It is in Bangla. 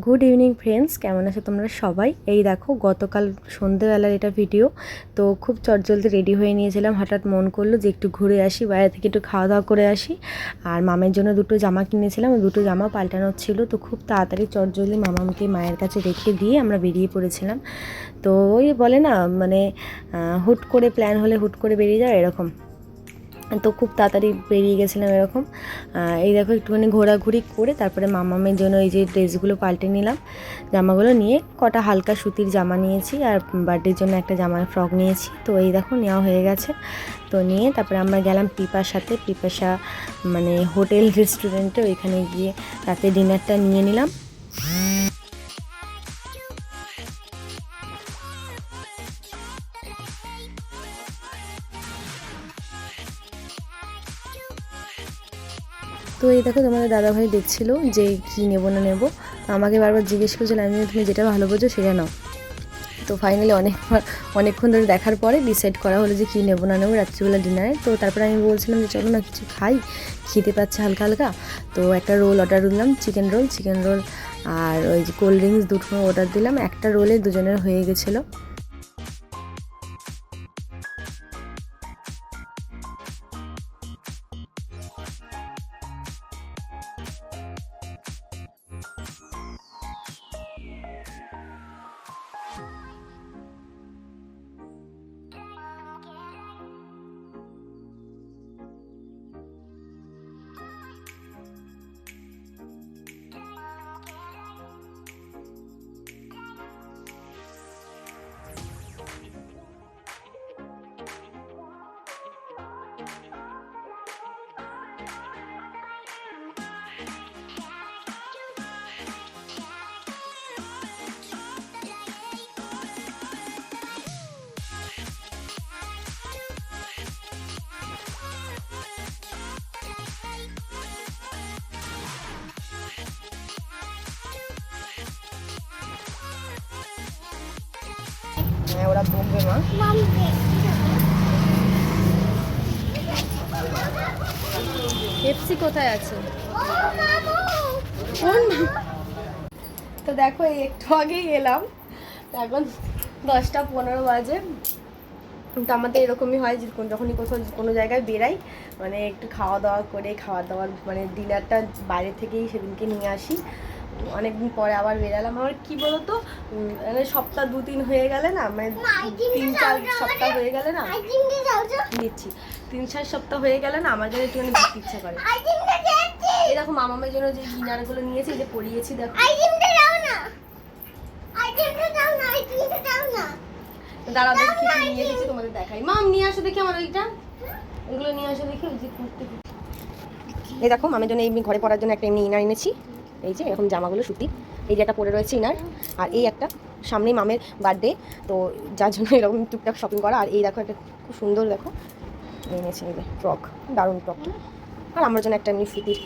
গুড ইভিনিং ফ্রেন্ডস, কেমন আছো তোমরা সবাই? এই দেখো গতকাল সন্ধ্যেবেলার এটা ভিডিও। তো খুব চটজলদি রেডি হয়ে নিয়েছিলাম, হঠাৎ মন করলো যে একটু ঘুরে আসি, বাইরে থেকে একটু খাওয়া দাওয়া করে আসি। আর মামের জন্য দুটো জামা কিনেছিলাম, ওই দুটো জামা পাল্টানোর ছিল। তো খুব তাড়াতাড়ি চটজলদি মামামকে মায়ের কাছে রেখে দিয়ে আমরা বেরিয়ে পড়েছিলাম। তো ওই বলে না মানে হুট করে প্ল্যান হলে হুট করে বেরিয়ে যায় এরকম। তো খুব তাড়াতাড়ি বেরিয়ে গেছিলাম এরকম। এই দেখো একটুখানি ঘোরাঘুরি করে তারপরে মামামের জন্য এই যে ড্রেসগুলো পাল্টে নিলাম, জামাগুলো নিয়ে কটা হালকা সুতির জামা নিয়েছি আর বার্থডের জন্য একটা জামার ফ্রক নিয়েছি। তো এই দেখো নেওয়া হয়ে গেছে। তো নিয়ে তারপরে আমরা গেলাম পিপাসা মানে হোটেল রেস্টুরেন্টে, ওইখানে গিয়ে রাতে ডিনারটা নিয়ে নিলাম। তো এই দেখো তোমাদের দাদাভাই দেখছিল যে কী নেবো না নেবো, আমাকে বারবার জিজ্ঞেস করছিল, আমি তুমি যেটা ভালো বোঝো সেটা নাও। তো ফাইনালি অনেকক্ষণ ধরে দেখার পরে ডিসাইড করা হলো যে কী নেবো না নেবো রাত্রিবেলা ডিনারে। তো তারপরে আমি বলছিলাম যে চলো না কিছু খাই, খেতে পাচ্ছে হালকা হালকা। তো একটা রোল অর্ডার দিলাম, চিকেন রোল আর ওই যে কোল্ড ড্রিঙ্কস দুটো অর্ডার দিলাম। একটা রোলে দুজনের হয়ে গেছিলো। হ্যাঁ ওরা বকবে মা। পেপসি কোথায় আছে? তো দেখো এই একটু আগেই এলাম, এখন 10টা 15 বাজে। তো আমাদের এরকমই হয় যে যখনই কোথাও কোনো জায়গায় বেরাই, মানে একটু খাওয়া দাওয়ার মানে ডিনারটা বাইরে থেকেই সেদিনকে নিয়ে আসি। অনেকদিন পরে আবার বেরালাম। আমার কি বলতো, মানে সপ্তাহ 2-3 হয়ে গেলে না, মানে 3-4 সপ্তাহ হয়ে গেলে না নিচ্ছি, 3-4 সপ্তাহ হয়ে গেলে না আমার জন্য একটুখানি ঘুরতে ইচ্ছা করে। এই দেখো মামামের জন্য যে ডিনারগুলো নিয়েছি, যে পরিয়েছি দেখো। দাঁড়াও দেখি কি নিয়ে এসেছি তোমাদের দেখাই। মাম নিয়ে আসো দেখি আমার ওইটা, এগুলো নিয়ে আসো দেখি। ওই যে কুর্তি, এই দেখো মামের জন্য এই ঘরে পরার জন্য একটা এমনি ইনার এনেছি। এই যে এরকম জামাগুলো সুতি, এই যে একটা পরে রয়েছে ইনার। আর এই একটা সামনেই মামের বার্থডে, তো যার জন্য এরকম টুকটাক শপিং করা। আর এই দেখো একটা খুব সুন্দর দেখো এনেছি, এই যে ফ্রক, দারুণ ফ্রকটা। আর আমার জন্য একটা এমনি সুতির